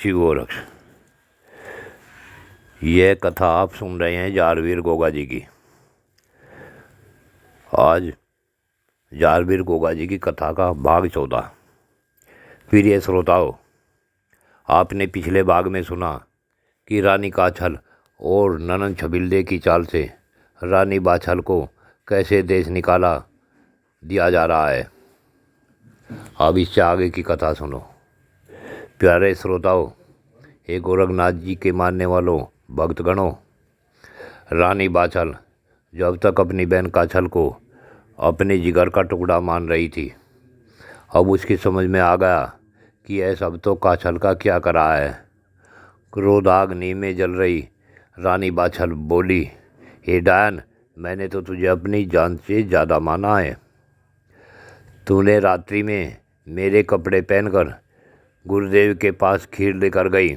शिव गोरक्ष। यह कथा आप सुन रहे हैं जारवीर गोगा जी की। आज जारवीर गोगा जी की कथा का भाग 14। प्रिय श्रोताओं, आपने पिछले भाग में सुना कि रानी काछल और ननन छबिल्ले की चाल से रानी बाछल को कैसे देश निकाला दिया जा रहा है। अब इससे आगे की कथा सुनो। प्यारे श्रोताओं, हे गोरखनाथ जी के मानने वालों, भक्तगणों, रानी बाछल जब तक अपनी बहन काछल को अपने जिगर का टुकड़ा मान रही थी, अब उसकी समझ में आ गया कि यह सब तो काछल का क्या कर रहा है। क्रोधाग्नि में जल रही रानी बाछल बोली, हे डायन, मैंने तो तुझे अपनी जान से ज़्यादा माना है। तूने रात्रि में मेरे कपड़े पहनकर गुरुदेव के पास खीर लेकर गई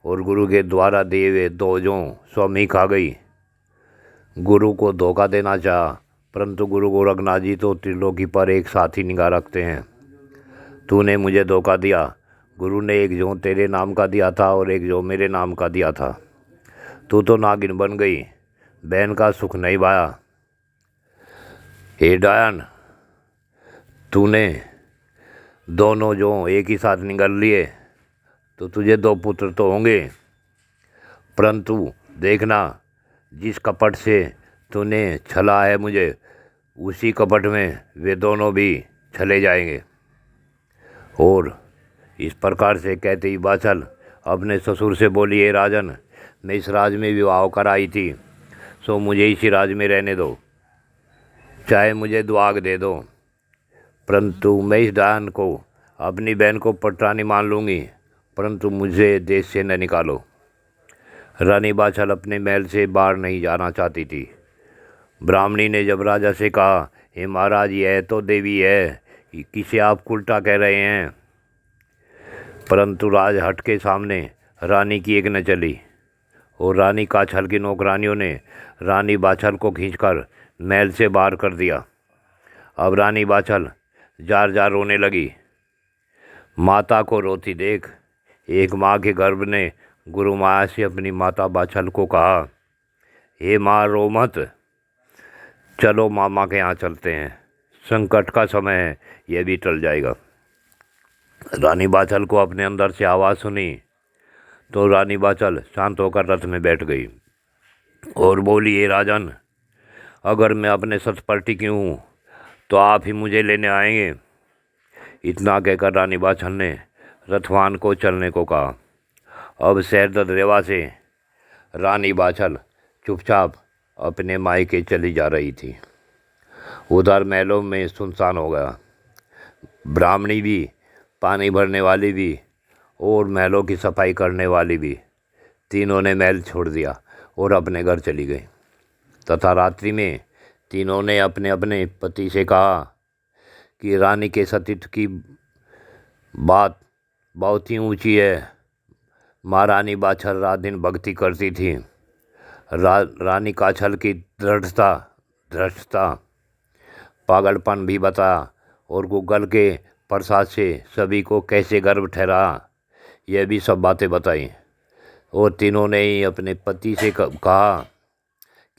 और गुरु के द्वारा दिए हुए 2 जौ स्वामी खा गई। गुरु को धोखा देना चाहा, परंतु गुरु गोरखनाथ जी तो त्रिलोकी पर एक साथ ही निगाह रखते हैं। तूने मुझे धोखा दिया। गुरु ने 1 जौ तेरे नाम का दिया था और 1 जौ मेरे नाम का दिया था। तू तो नागिन बन गई, बहन का सुख नहीं पाया। हे डायन, तूने दोनों जौ एक ही साथ निगल लिए तो तुझे 2 पुत्र तो होंगे, परंतु देखना, जिस कपट से तूने छला है मुझे, उसी कपट में वे दोनों भी छले जाएंगे। और इस प्रकार से कहते ही बाछल अपने ससुर से बोली, हे राजन, मैं इस राज में विवाह कराई थी, सो मुझे इसी राज में रहने दो, चाहे मुझे दुआग दे दो, परंतु मैं इस डायन को अपनी बहन को पटरानी मान लूँगी, परंतु मुझे देश से न निकालो। रानी बाछल अपने महल से बाहर नहीं जाना चाहती थी। ब्राह्मणी ने जब राजा से कहा, हे महाराज, यह तो देवी है, किसे आप उल्टा कह रहे हैं, परंतु राजहट के सामने रानी की एक न चली और रानी काछल की नौकरानियों ने रानी बाछल को खींचकर महल से बाहर कर दिया। अब रानी बाछल जार जार रोने लगी। माता को रोती देख एक माँ के गर्भ ने गुरु माया से अपनी माता बाछल को कहा, हे माँ, रो मत, चलो मामा के यहाँ चलते हैं, संकट का समय है, यह भी टल जाएगा। रानी बाछल को अपने अंदर से आवाज़ सुनी तो रानी बाछल शांत होकर रथ में बैठ गई और बोली, हे राजन, अगर मैं अपने सत पर टिकी हूँ तो आप ही मुझे लेने आएंगे। इतना कहकर रानी बाछल ने रथवान को चलने को कहा। अब शहरदरेवा से रानी बाछल चुपचाप अपने मायके चली जा रही थी। उधर महलों में सुनसान हो गया। ब्राह्मणी भी, पानी भरने वाली भी और महलों की सफाई करने वाली भी, तीनों ने महल छोड़ दिया और अपने घर चली गई। तथा रात्रि में तीनों ने अपने अपने पति से कहा कि रानी के सतीत्व की बात बहुत ही ऊंची है। महारानी बाछल रात दिन भक्ति करती थी। रानी काछल की धृष्टता, पागलपन भी बताया और गूगल के प्रसाद से सभी को कैसे गर्व ठहरा, यह भी सब बातें बताई। और तीनों ने ही अपने पति से कहा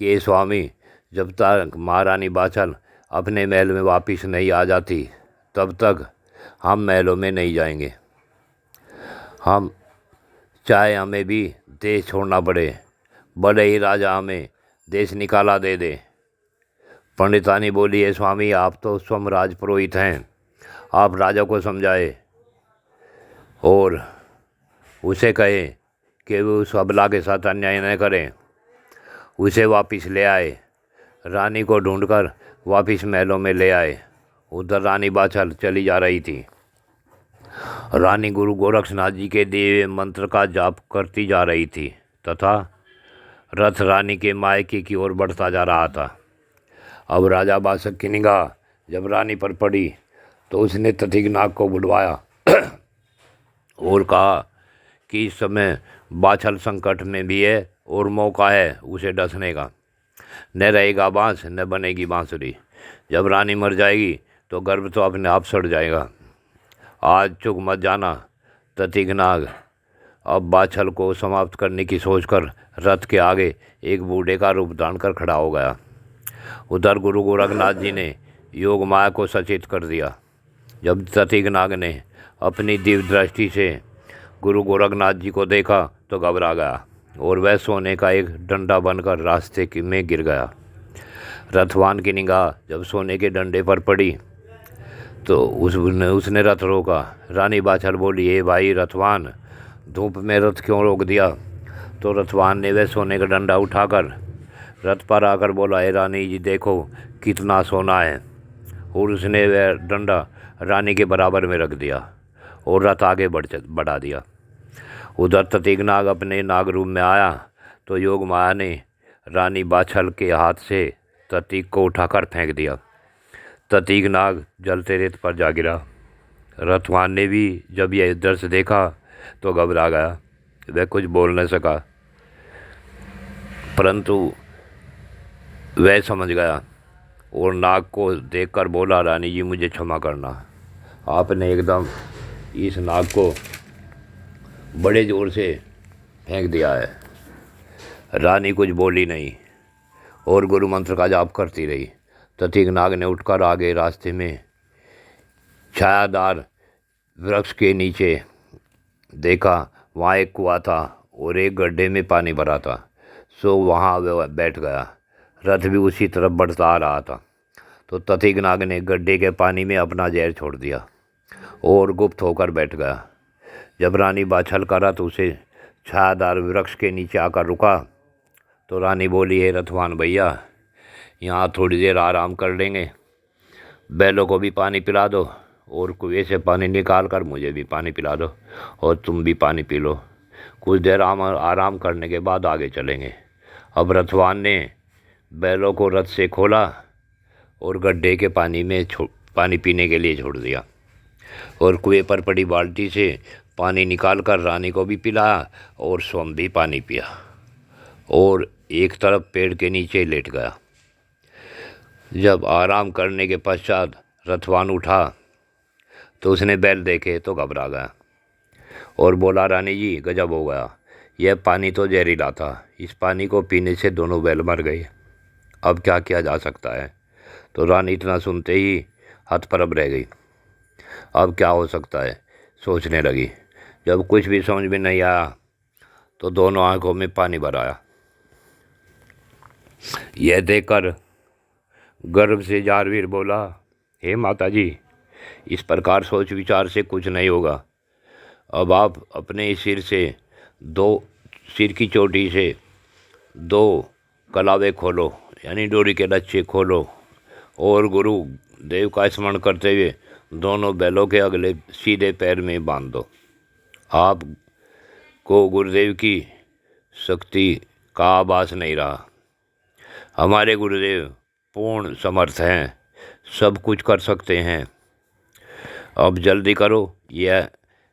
कि ये स्वामी, जब तक महारानी बाछल अपने महल में वापस नहीं आ जाती, तब तक हम महलों में नहीं जाएंगे। हम चाहे हमें भी देश छोड़ना पड़े, भले ही राजा हमें देश निकाला दे दे। पंडितानी बोली, है स्वामी, आप तो स्वयं राजपुरोहित हैं, आप राजा को समझाए और उसे कहे कि वो उस अबला के साथ अन्याय न करें, उसे वापस ले आए। रानी को ढूंढकर वापस महलों में ले आए। उधर रानी बाछल चली जा रही थी। रानी गुरु गोरक्षनाथ जी के दिए मंत्र का जाप करती जा रही थी तथा रथ रानी के मायके की ओर बढ़ता जा रहा था। अब राजा बासक की निगाह जब रानी पर पड़ी तो उसने तथिगनाग को बुलवाया और कहा कि इस समय बाछल संकट में भी है और मौका है उसे डसने का। न रहेगा बांस न बनेगी बांसुरी। जब रानी मर जाएगी तो गर्भ तो अपने आप सड़ जाएगा। आज चुक मत जाना। तथिगनाग अब बाछल को समाप्त करने की सोचकर रथ के आगे एक बूढ़े का रूप धारण कर खड़ा हो गया। उधर गुरु गोरखनाथ जी ने योग माया को सचेत कर दिया। जब ततीगनाग ने अपनी दिव्य दृष्टि से गुरु गोरखनाथ जी को देखा तो घबरा गया और वह सोने का एक डंडा बनकर रास्ते में गिर गया। रथवान की निगाह जब सोने के डंडे पर पड़ी तो उसने रथ रोका। रानी बाछल बोली, ए भाई रथवान, धूप में रथ क्यों रोक दिया? तो रथवान ने वह सोने का डंडा उठाकर रथ पर आकर बोला, ए रानी जी देखो कितना सोना है। और उसने वह डंडा रानी के बराबर में रख दिया और रथ आगे बढ़ा दिया। उधर ततीगनाग अपने नाग रूप में आया तो योग माया ने रानी बाछल के हाथ से ततीग को उठाकर फेंक दिया। ततीगनाग जलते रेत पर जा गिरा। रथवान ने भी जब यह दृश्य देखा तो घबरा गया। वह कुछ बोल न सका, परंतु वह समझ गया और नाग को देखकर बोला, रानी जी मुझे क्षमा करना, आपने एकदम इस नाग को बड़े जोर से फेंक दिया है। रानी कुछ बोली नहीं और गुरु मंत्र का जाप करती रही। ततीगनाग ने उठकर आगे रास्ते में छायादार वृक्ष के नीचे देखा, वहाँ एक कुआं था और एक गड्ढे में पानी भरा था। सो वहाँ वह बैठ गया। रथ भी उसी तरफ बढ़ता आ रहा था। तो ततीगनाग ने गड्ढे के पानी में अपना जहर छोड़ दिया और गुप्त होकर बैठ गया। जब रानी बाछल का रथ उसे छायादार वृक्ष के नीचे आकर रुका तो रानी बोली, हे रथवान भैया, यहाँ थोड़ी देर आराम कर लेंगे, बैलों को भी पानी पिला दो और कुएं से पानी निकाल कर मुझे भी पानी पिला दो और तुम भी पानी पी लो। कुछ देर आराम करने के बाद आगे चलेंगे। अब रथवान ने बैलों को रथ से खोला और गड्ढे के पानी में पानी पीने के लिए छोड़ दिया और कुएं पर पड़ी बाल्टी से पानी निकालकर रानी को भी पिलाया और स्वयं भी पानी पिया और एक तरफ पेड़ के नीचे लेट गया। जब आराम करने के पश्चात रथवान उठा तो उसने बैल देखे तो घबरा गया और बोला, रानी जी गजब हो गया, यह पानी तो जहरीला था, इस पानी को पीने से दोनों बैल मर गए, अब क्या किया जा सकता है? तो रानी इतना सुनते ही हतप्रभ रह गई। अब क्या हो सकता है सोचने लगी। जब कुछ भी समझ में नहीं आया तो दोनों आंखों में पानी भर आया। यह देखकर गर्व से जारवीर बोला, हे माता जी, इस प्रकार सोच विचार से कुछ नहीं होगा। अब आप अपने सिर की चोटी से 2 कलावे खोलो, यानी डोरी के लच्छे खोलो और गुरु देव का स्मरण करते हुए दोनों बैलों के अगले सीधे पैर में बांध दो। आप को गुरुदेव की शक्ति का आभास नहीं रहा। हमारे गुरुदेव पूर्ण समर्थ हैं, सब कुछ कर सकते हैं। अब जल्दी करो। यह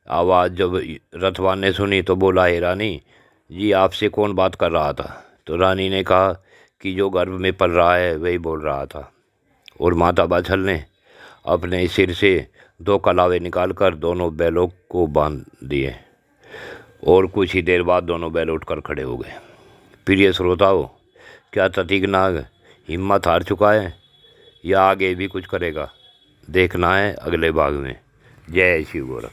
आवाज़ जब रथवान ने सुनी तो बोला, हे रानी जी, आपसे कौन बात कर रहा था? तो रानी ने कहा कि जो गर्भ में पल रहा है वही बोल रहा था। और माता बाछल ने अपने सिर से 2 कलावे निकालकर दोनों बैलों को बांध दिए और कुछ ही देर बाद दोनों बैल उठकर खड़े हो गए। प्रिय श्रोताओं, क्या ततीगनाग हिम्मत हार चुका है या आगे भी कुछ करेगा? देखना है अगले भाग में। जय शिव गोरख।